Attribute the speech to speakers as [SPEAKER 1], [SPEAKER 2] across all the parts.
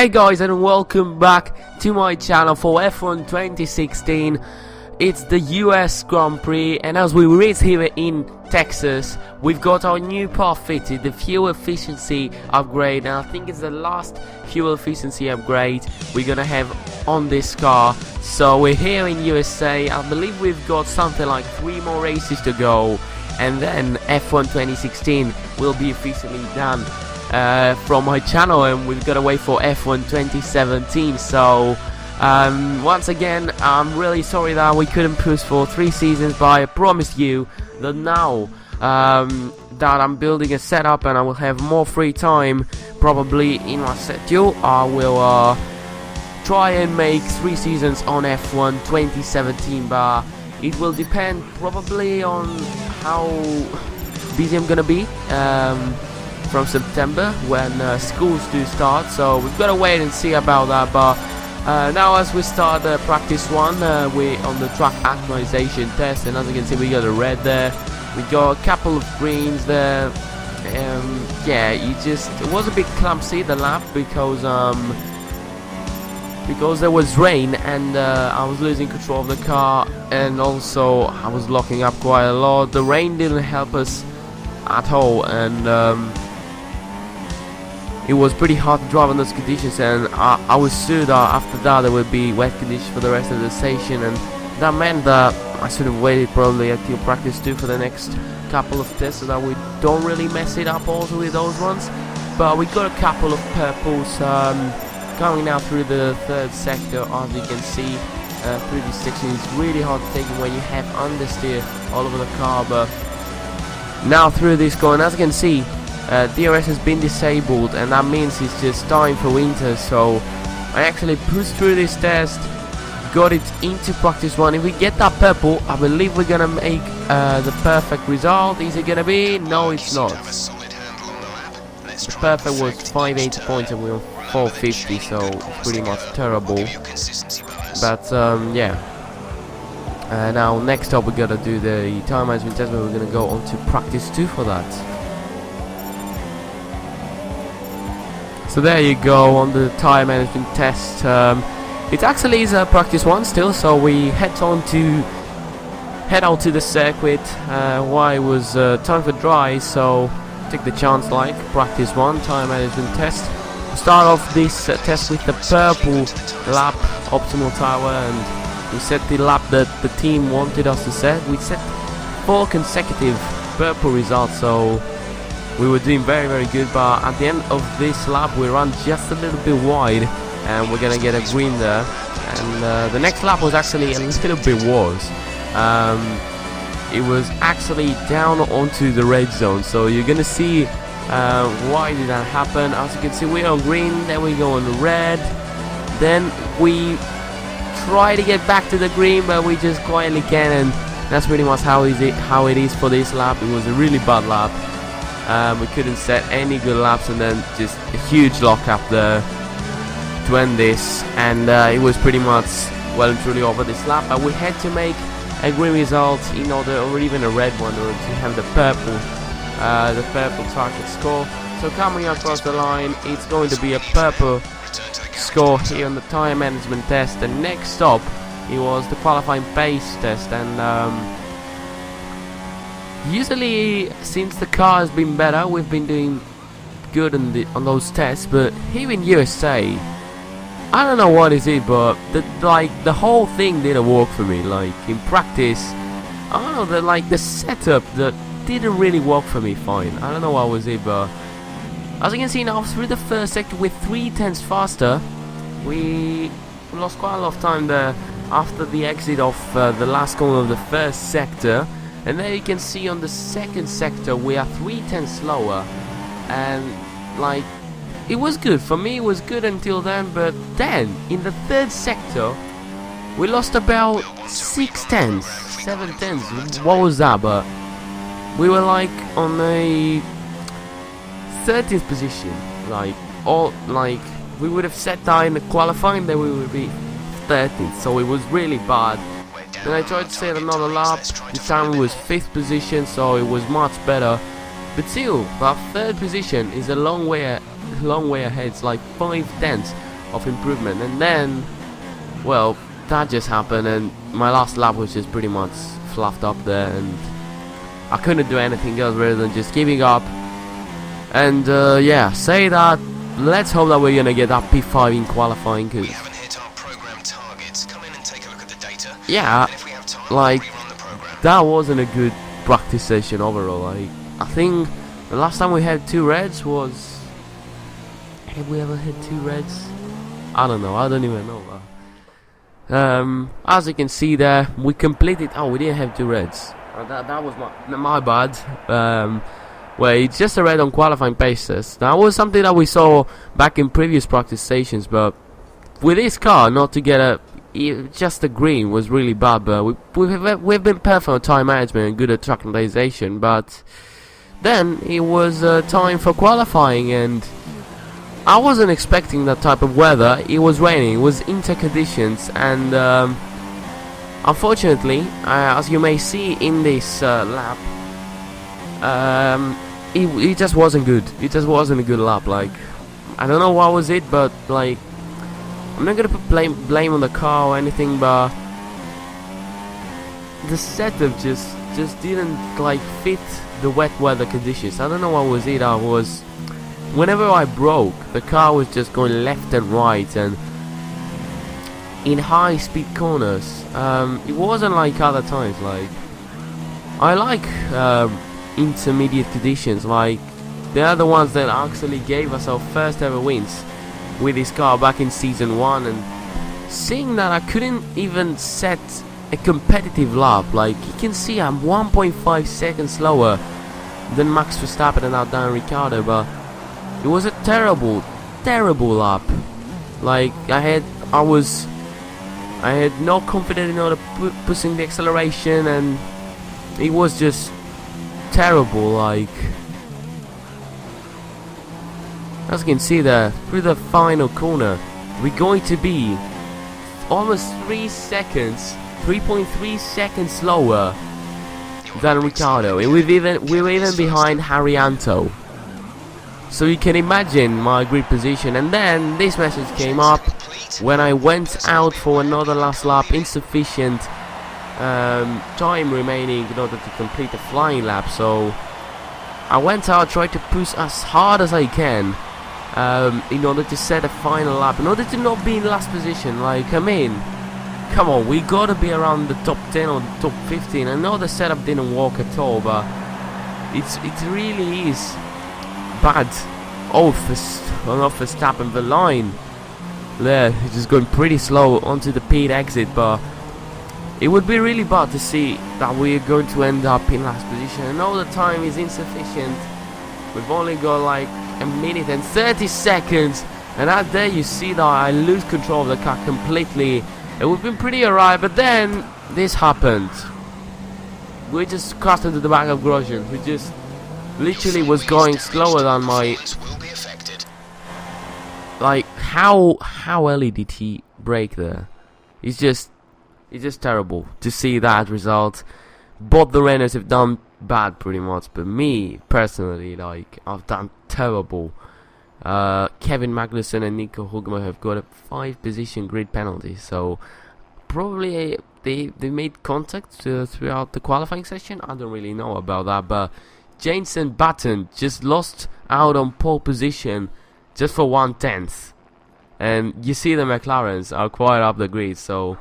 [SPEAKER 1] Hey guys, and welcome back to my channel for F1 2016. It's the US Grand Prix, and as we race here in Texas, we've got our new part fitted, the fuel efficiency upgrade, and I think it's the last fuel efficiency upgrade we're gonna have on this car. So we're here in USA. I believe we've got something like 3 more races to go, and then F1 2016 will be officially done from my channel, and we've got to wait for F1 2017. So once again, I'm really sorry that we couldn't push for 3 seasons, but I promise you that now that I'm building a setup and I will have more free time probably in my schedule, I will try and make 3 seasons on F1 2017, but it will depend probably on how busy I'm gonna be from September when schools do start. So we've got to wait and see about that. But now as we start practice 1, we're on the track optimization test, and as you can see we got a red there, we got a couple of greens there. Yeah, it was a bit clumsy, the lap, because there was rain and I was losing control of the car, and also I was locking up quite a lot. The rain didn't help us at all, and it was pretty hard to drive on those conditions, and I was sure that after that there would be wet conditions for the rest of the session, and that meant that I should have waited probably until practice 2 for the next couple of tests, so that we don't really mess it up also with those ones. But we got a couple of purples coming now through the 3rd sector. As you can see, through this section it's really hard to take it when you have understeer all over the car, but now through this going, as you can see, DRS has been disabled, and that means it's just time for winter. So I actually pushed through this test, got it into practice 1. If we get that purple, I believe we're gonna make the perfect result. Is it gonna be? No, it's not. The perfect was 580 points and we were 450, so it's pretty much terrible. But yeah. Now next up we gotta do the time management test, but we're gonna go on to practice 2 for that. So there you go on the tire management test. It actually is practice 1 still, so we head out to the circuit while it was time for dry. So take the chance, like practice 1 tire management test. We start off this test with the purple lap optimal tire, and we set the lap that the team wanted us to set. We set 4 consecutive purple results, so we were doing very good, but at the end of this lap we ran just a little bit wide, and we're gonna get a green there. And the next lap was actually a little bit worse. It was actually down onto the red zone, so you're gonna see why did that happen. As you can see, we're on green, then we go on red, then we try to get back to the green, but we just quietly can, and that's pretty much how it is for this lap. It was a really bad lap. We couldn't set any good laps, and then just a huge lock up there to end this, and it was pretty much well and truly over this lap. But we had to make a green result in order, or even a red one, in order to have the purple target score. So coming across the line, it's going to be a purple score here on the tire management test. And next up, it was the qualifying pace test, and usually, since the car has been better, we've been doing good on those tests. But here in USA, I don't know what is it, but the whole thing didn't work for me. Like in practice, I don't know, the setup that didn't really work for me fine. I don't know what was it, but as you can see now, through the 1st sector with 3/10 faster, we lost quite a lot of time there after the exit of the last corner of the 1st sector. And there you can see on the 2nd sector we are 3/10 slower, and it was good for me. It was good until then, but then in the 3rd sector we lost about 6/10, 7/10. What was that? But we were on a 13th position. We would have set that in the qualifying, then we would be 13th. So it was really bad. Then I tried to set another lap. This time it was 5th position, so it was much better. But still, that 3rd position is a long way ahead. It's like 5/10 of improvement. And then, well, that just happened, and my last lap was just pretty much fluffed up there, and I couldn't do anything else rather than just giving up. And yeah, say that. Let's hope that we're gonna get that P5 in qualifying, cause
[SPEAKER 2] we haven't hit our program targets. Come in and take a look at the data.
[SPEAKER 1] Yeah,
[SPEAKER 2] And if we have time,
[SPEAKER 1] like,
[SPEAKER 2] we'll rerun the program.
[SPEAKER 1] that wasn't a good practice session overall. Like, I think the last time we had 2 reds was... Have we ever had 2 reds? I don't know, I don't even know. As you can see there, we completed... Oh, we didn't have 2 reds. That was my bad. Well, it's just a red on qualifying paces. That was something that we saw back in previous practice stations, but with this car, not to get just a green was really bad. But we've been perfect on time management and good at track optimization. But then it was time for qualifying, and I wasn't expecting that type of weather. It was raining, it was inter conditions, and unfortunately, as you may see in this lap, it just wasn't good. It just wasn't a good lap. Like, I don't know what was it, but like, I'm not gonna put blame on the car or anything, but the setup just didn't like fit the wet weather conditions. I don't know what was it. Whenever I broke, the car was just going left and right, and in high speed corners. It wasn't like other times. Like, I like intermediate conditions, like they are the ones that actually gave us our first ever wins with this car back in season 1, and seeing that I couldn't even set a competitive lap. Like, you can see I'm 1.5 seconds slower than Max Verstappen and now Dan Ricciardo, but it was a terrible lap. Like, I had no confidence in order pushing the acceleration, and it was just terrible. Like, as you can see there, through the final corner, we're going to be almost 3.3 seconds slower than Ricciardo, and we're even behind Harrianto. So you can imagine my grid position. And then this message came up when I went out for another last lap. Insufficient time remaining in order to complete the flying lap, so I went out, tried to push as hard as I can in order to set a final lap, in order to not be in last position. Like, I mean, come on, we gotta be around the top 10 or the top 15. I know the setup didn't work at all, but it really is bad. Off Verstappen, the line there, he's just going pretty slow onto the pit exit, but it would be really bad to see that we're going to end up in last position. I know the time is insufficient. We've only got like a minute and 30 seconds, and out there you see that I lose control of the car completely. It would have been pretty alright, but then this happened. We just crashed into the back of Grosjean, who just literally was going slower than my... Like, how early did he brake there? It's just terrible to see that result. Both the runners have done bad pretty much, but me personally, like, I've done terrible. Kevin Magnussen and Nico Hülkenberg have got a 5 position grid penalty, so probably they made contact throughout the qualifying session. I don't really know about that, but Jenson Button just lost out on pole position just for 1/10, and you see the McLarens are quite up the grid. So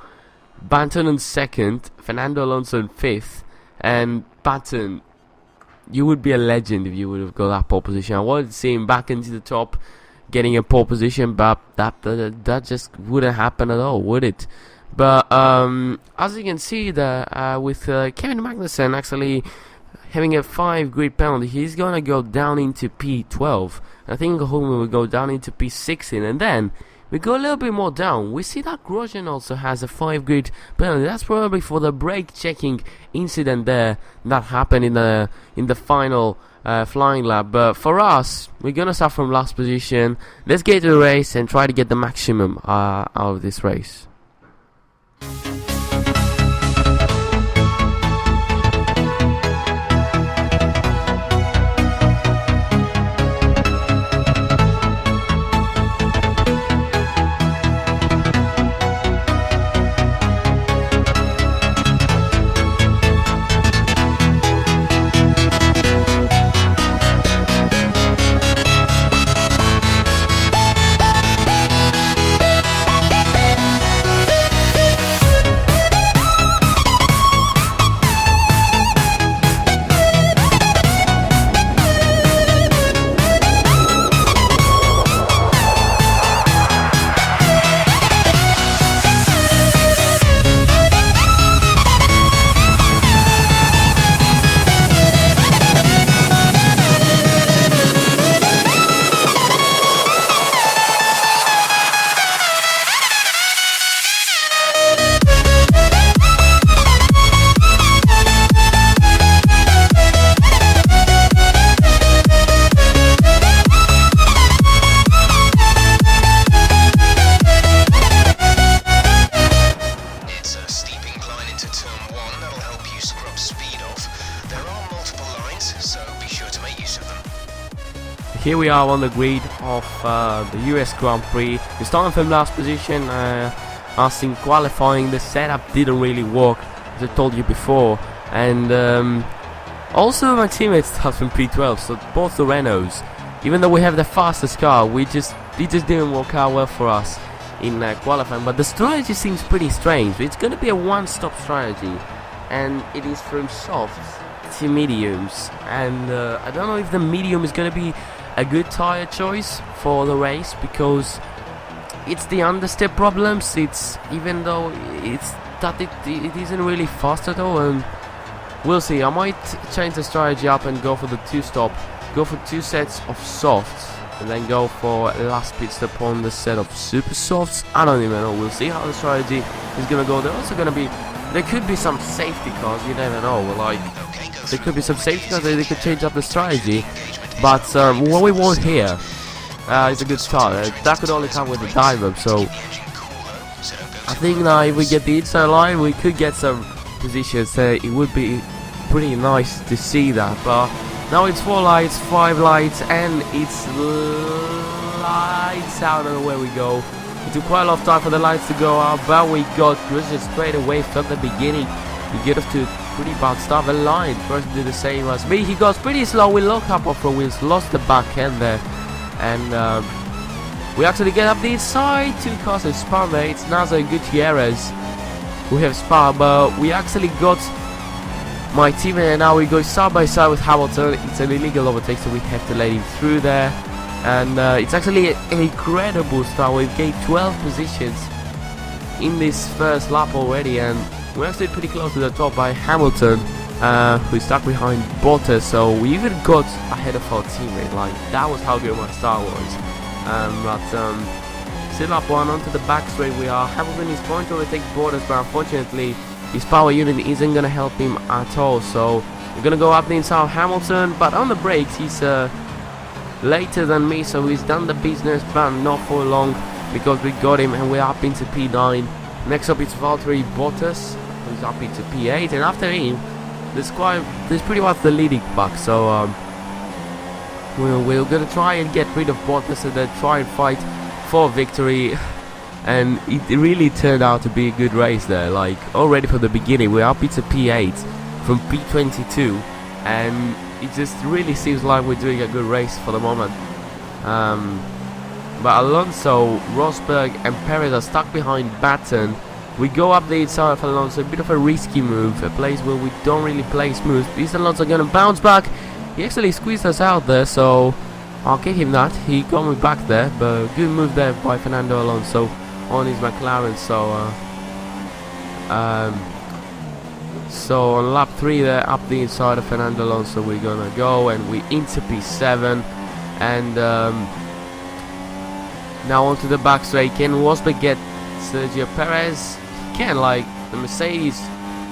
[SPEAKER 1] Button in 2nd, Fernando Alonso in 5th, and Button, you would be a legend if you would have got that pole position. I wanted to see him back into the top, getting a pole position, but that just wouldn't happen at all, would it? But as you can see there, with Kevin Magnussen actually having a 5 grid penalty, he's gonna go down into P12. I think Hulkenberg will go down into P16, and then we go a little bit more down. We see that Grosjean also has a 5 grid penalty. That's probably for the brake checking incident there that happened in the final flying lap. But for us, we're gonna start from last position. Let's get to the race and try to get the maximum out of this race. here we are on the grid of the US Grand Prix. We started from last position. As in qualifying, the setup didn't really work, as I told you before, and also my teammates start from P12, so both the Renaults. Even though we have the fastest car, it just didn't work out well for us in qualifying. But the strategy seems pretty strange. It's going to be a one-stop strategy, and it is from softs to mediums. And I don't know if the medium is going to be a good tire choice for the race, because it's the understep problems. It's even though it's that it isn't really fast at all, and we'll see. I might change the strategy up and go for the two-stop, go for 2 sets of softs, and then go for a last pit stop on the set of super softs. I don't even know. We'll see how the strategy is gonna go. There could be some safety cars. You never know. Like there could be some safety cars that they could change up the strategy. But what we want here is a good start. That could only come with the dive-up. So I think now if we get the inside line, we could get some positions. It would be pretty nice to see that. But now it's 4 lights, 5 lights, and it's lights out. I don't know where we go. It took quite a lot of time for the lights to go out, but we got Christian straight away from the beginning. We get off to a pretty bad start. The line first did the same as me. He goes pretty slow. We lock up off the wheels, lost the back end there, and we actually get up the inside. 2 cars have spun there. It's Naza and Gutierrez who have spun, but we actually got my teammate, and now we go side by side with Hamilton. It's an illegal overtake, so we have to let him through there. And it's actually an incredible start. We've gained 12 positions in this first lap already, and we're actually pretty close to the top by Hamilton, who's stuck behind Bottas. So we even got ahead of our teammate. Like, that was how good my start was. Still lap 1 onto the back straight. We are. Hamilton is trying to overtake Bottas, but unfortunately his power unit isn't going to help him at all. So we're going to go up the inside of Hamilton, but on the brakes he's later than me, so he's done the business, but not for long, because we got him and we're up into P9. Next up it's Valtteri Bottas, who's up into P8, and after him there's pretty much the leading pack. So we're gonna try and get rid of Bottas and then try and fight for victory. And it really turned out to be a good race there. Like, already from the beginning we're up into P8 from P22, and it just really seems like we're doing a good race for the moment. But Alonso, Rosberg and Perez are stuck behind Baton. We go up the inside of Alonso, a bit of a risky move, a place where we don't really play smooth. These Alonso are going to bounce back. He actually squeezed us out there, so I'll give him that. He got me back there, but good move there by Fernando Alonso on his McLaren. So on lap 3 there, up the inside of Fernando Alonso, we're gonna go, and we into P7, and now onto the back straight. Can Rosberg get Sergio Perez? He can, like the Mercedes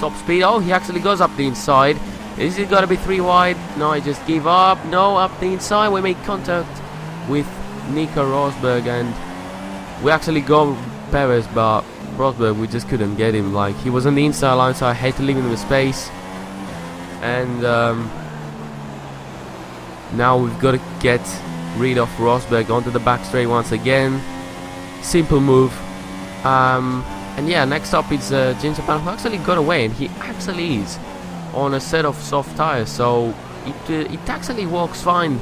[SPEAKER 1] top speed. Oh, he actually goes up the inside. Is it gotta be 3 wide? No, I just give up. No, up the inside. We make contact with Nico Rosberg, and we actually go Perez, but Rosberg, we just couldn't get him. Like, he was on the inside line, so I had to leave him with space. And now we've got to get rid of Rosberg onto the back straight once again. Simple move. And yeah, next up is James Japan, who actually got away, and he actually is on a set of soft tires, so it actually works fine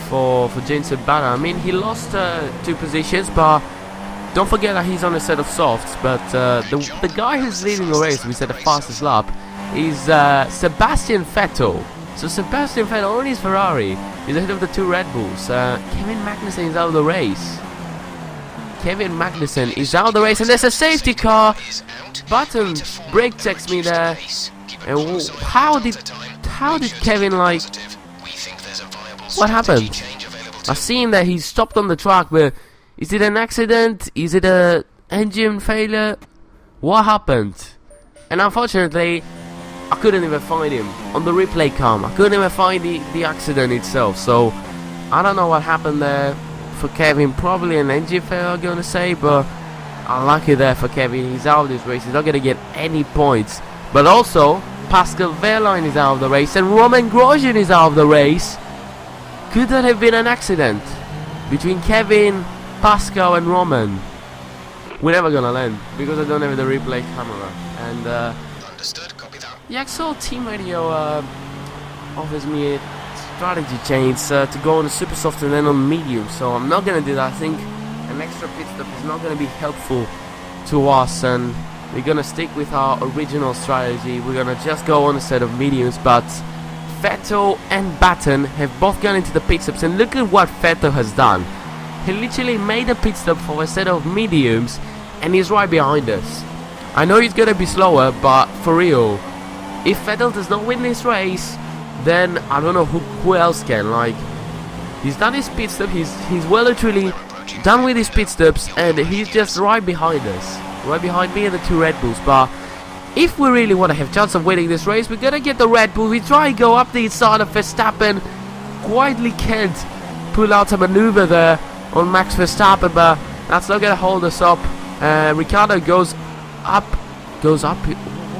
[SPEAKER 1] for James Japan. I mean, he lost 2 positions, but don't forget that he's on a set of softs. But the guy who's leading the race, we said the fastest lap, is Sebastian Vettel. So Sebastian Vettel on his Ferrari is ahead of the 2 Red Bulls. Kevin Magnussen is out of the race. Kevin Magnussen is out of the race, and there's a safety car. Button brake checks me there. And how did Kevin, like, what happened? I've seen that he stopped on the track, but is it an accident? Is it a engine failure? What happened? And unfortunately, I couldn't even find him on the replay cam. I couldn't even find the accident itself. So I don't know what happened there for Kevin. Probably an engine failure, I'm gonna say, but unlucky there for Kevin. He's out of this race. He's not gonna get any points. But also, Pascal Wehrlein is out of the race, and Roman Grosjean is out of the race. Could that have been an accident between Kevin, Pascal and Roman? We're never gonna land because I don't have the replay camera. And
[SPEAKER 2] Understood, copy that.
[SPEAKER 1] the actual team radio offers me a strategy change to go on the super soft and then on medium, so I'm not gonna do that. I think an extra pit stop is not gonna be helpful to us, and we're gonna stick with our original strategy. We're gonna just go on a set of mediums, but Vettel and Baton have both gone into the pit stops, and look at what Vettel has done. He literally made a pit stop for a set of mediums, and he's right behind us. I know he's gonna be slower, but for real, if Vettel does not win this race, then I don't know who else can. Like, he's done his pit stop, he's well and truly done with his pit stops, and he's just right behind us, right behind me and the two Red Bulls. But if we really want to have chance of winning this race, we're gonna get the Red Bull. We try and go up the inside of Verstappen, quietly can't pull out a maneuver there on Max Verstappen, but that's not gonna hold us up. Ricciardo goes up.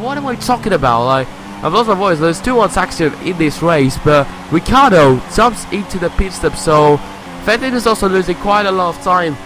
[SPEAKER 1] What am I talking about? Like, I've lost my voice. There's 2-1 action in this race, but Ricciardo jumps into the pit stop, so Vettel is also losing quite a lot of time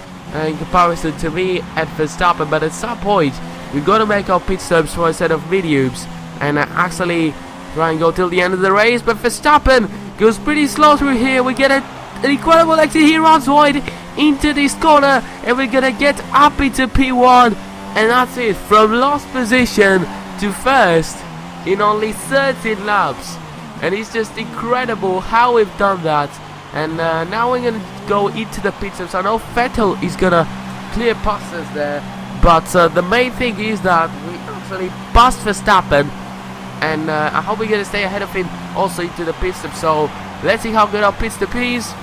[SPEAKER 1] in comparison to me and Verstappen. But at some point, we've got to make our pit stops for a set of mediums and actually try and go till the end of the race. But Verstappen goes pretty slow through here. We get an incredible exit. He runs wide into this corner, and we're gonna get up into P1, and that's it. From last position to first in only 13 laps, and it's just incredible how we've done that. And now we're gonna go into the pit stops. I know Vettel is gonna clear past us there, but the main thing is that we actually passed Verstappen, and I hope we're gonna stay ahead of him also into the pit stop. So let's see how good our pit stop is.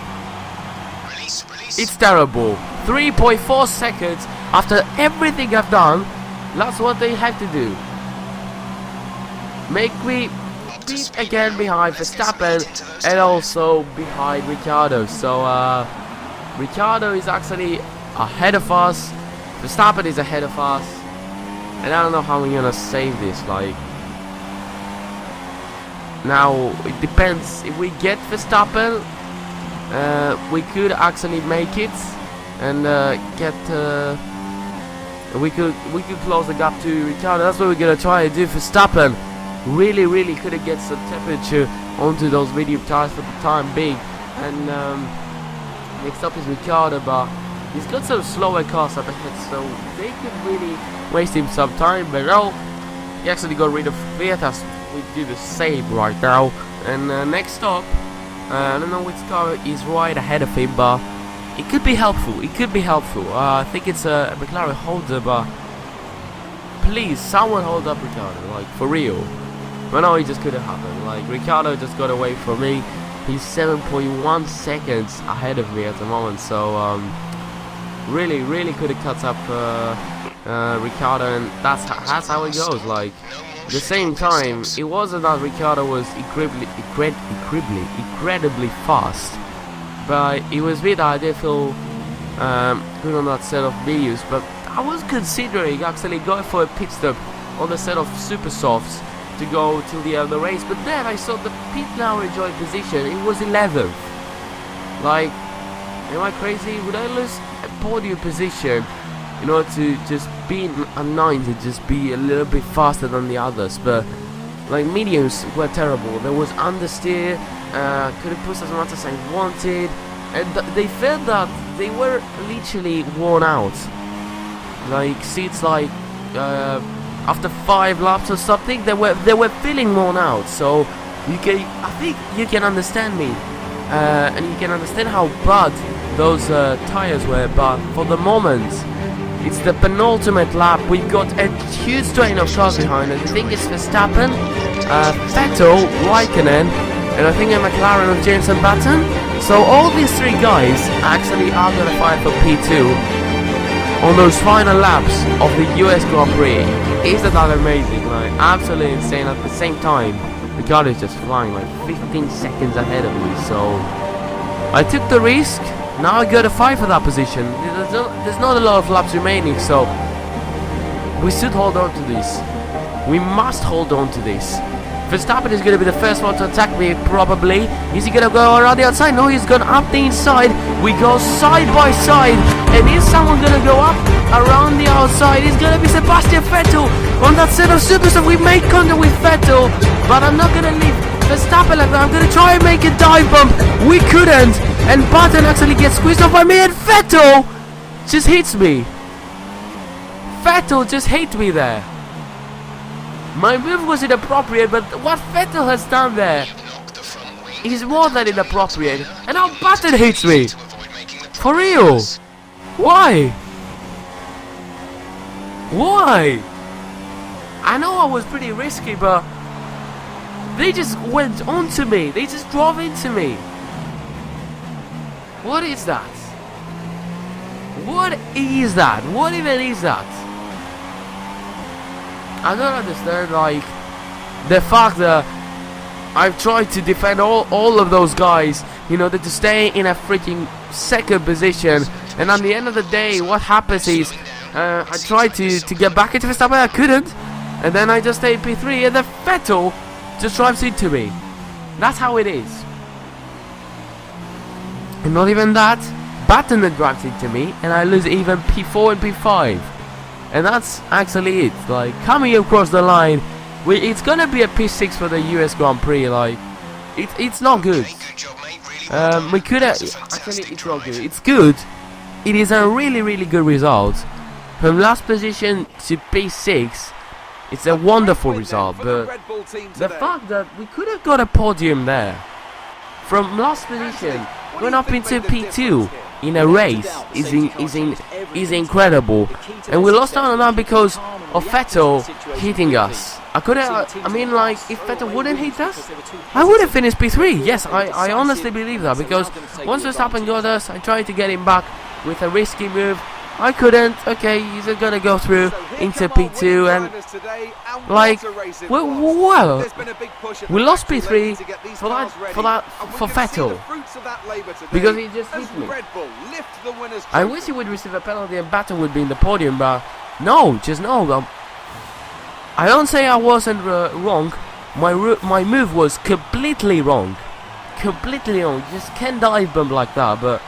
[SPEAKER 2] Release.
[SPEAKER 1] It's terrible. 3.4 seconds after everything I've done. That's what they have to do. Make me beat again behind Verstappen and also behind Ricciardo. So Ricciardo is actually ahead of us. Verstappen is ahead of us, and I don't know how we're gonna save this. Like, now it depends. If we get Verstappen, we could actually make it and get. We could close the gap to Ricciardo. That's what we're gonna try and do. Verstappen really couldn't get some temperature onto those medium tires for the time being, and next up is Ricciardo, but he's got some slower cars up ahead, so they could really waste him some time. But no, he actually got rid of Vietas. We do the same right now. And next stop, I don't know which car is right ahead of him, but it could be helpful. It could be helpful. I think it's a McLaren Holder, but please, someone hold up Ricciardo, like, for real. But no, it just couldn't happen. Like, Ricciardo just got away from me. He's 7.1 seconds ahead of me at the moment, so really could have cut up Ricciardo, and that's how it goes. Like, at the same time, it wasn't that Ricciardo was incredibly fast, but it was me that I did feel good on that set of mediums. But I was considering actually going for a pit stop on the set of super softs to go till the end of the race, but then I saw the pit now enjoy position. It was 11th. Like, am I crazy? Would I lose a podium position in order to just be a 9 to just be a little bit faster than the others? But like, mediums were terrible. There was understeer, couldn't push as much as I wanted, and they felt that they were literally worn out. Like, seats like after 5 laps or something, they were feeling worn out. So I think you can understand me, and you can understand how bad those tires were. But for the moment, it's the penultimate lap. We've got a huge train of cars behind us. I think it's Verstappen, Vettel, Raikkonen, and I think a McLaren of James and Button. So all these 3 guys actually are going to fight for P2 on those final laps of the US Grand Prix. Isn't that amazing? Like, absolutely insane. At the same time, Ricciardo is just flying like 15 seconds ahead of me. So I took the risk. Now I got to fight for that position. There's not a lot of laps remaining, so we should hold on to this. We must hold on to this. Verstappen is going to be the first one to attack me, probably. Is he going to go around the outside? No, he's gone up the inside. We go side by side. And is someone going to go up around the outside? It's going to be Sebastian Vettel on that set of superstars. We make contact with Vettel, but I'm not going to leave Verstappen like that. I'm going to try and make a dive bump. We couldn't. And Button actually gets squeezed off by me. And Vettel just hits me. Vettel just hit me there. My move was inappropriate, but what Vettel has done there is more than inappropriate. And now Button hits me. For real. Why? Why? I know I was pretty risky, but they just went onto me. They just drove into me. What is that? What is that? What even is that? I don't understand, like, the fact that I've tried to defend all of those guys in order to stay in a freaking second position, and at the end of the day, what happens is I tried to get back into Verstappen, I couldn't, and then I just stay in P3, and the Vettel just drives into me. That's how it is. And not even that, Button drives into me, and I lose even P4 and P5. And that's actually it. Like, coming across the line, it's gonna be a P6 for the US Grand Prix. Like, it's not good. We could have actually, it's not good. It's good. It is a really good result. From last position to P6, it's a wonderful result. But the fact that we could have got a podium there, from last position going up into P2 in a race is incredible, and we lost out on that because of Vettel hitting us. I mean, like, if Vettel wouldn't hit us, I would have finished P3. Yes, I honestly believe that, because once Verstappen got us, I tried to get him back with a risky move. I couldn't. Okay, he's gonna go through into P2, and like, well, we lost P3 for Vettel because he just hit me. I wish he would receive a penalty and Button would be in the podium, but no, just no. I don't say I wasn't wrong. My move was completely wrong. Completely wrong. You just can't dive bomb like that, but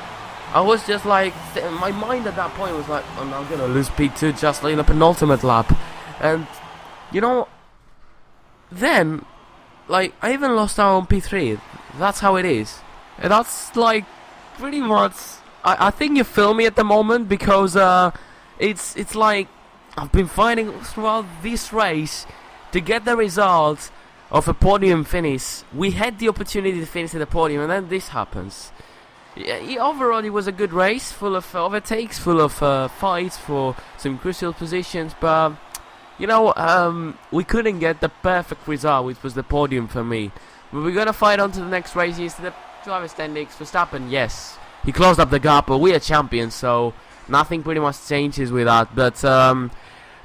[SPEAKER 1] I was just like, my mind at that point was like, I'm not gonna lose P2 just in a penultimate lap. And, you know, then, like, I even lost out on P3. That's how it is. And that's, like, pretty much, I think you feel me at the moment, because it's like, I've been fighting throughout this race to get the result of a podium finish. We had the opportunity to finish at the podium, and then this happens. Yeah, overall, it was a good race, full of overtakes, full of fights for some crucial positions, but, you know, we couldn't get the perfect result, which was the podium for me. But we're gonna fight on to the next races, to the driver standings. Verstappen, yes, he closed up the gap, but we are champions, so nothing pretty much changes with that. But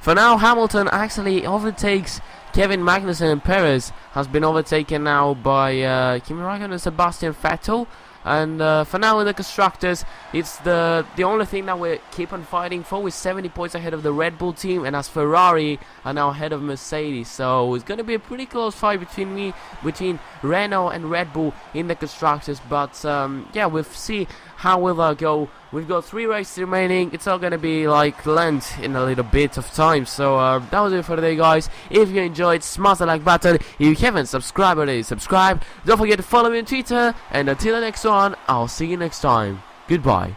[SPEAKER 1] for now, Hamilton actually overtakes Kevin Magnussen, and Perez has been overtaken now by Kimi Raikkonen and Sebastian Vettel. And for now in the constructors, it's the only thing that we keep on fighting for. We're 70 points ahead of the Red Bull team, and as Ferrari are now ahead of Mercedes. So it's going to be a pretty close fight between Renault and Red Bull in the constructors. But yeah, we'll see how will that go. We've got 3 races remaining. It's all going to be like Lent in a little bit of time. So that was it for today, guys. If you enjoyed, smash the like button. If you haven't subscribed already, subscribe. Don't forget to follow me on Twitter. And until the next one, I'll see you next time. Goodbye.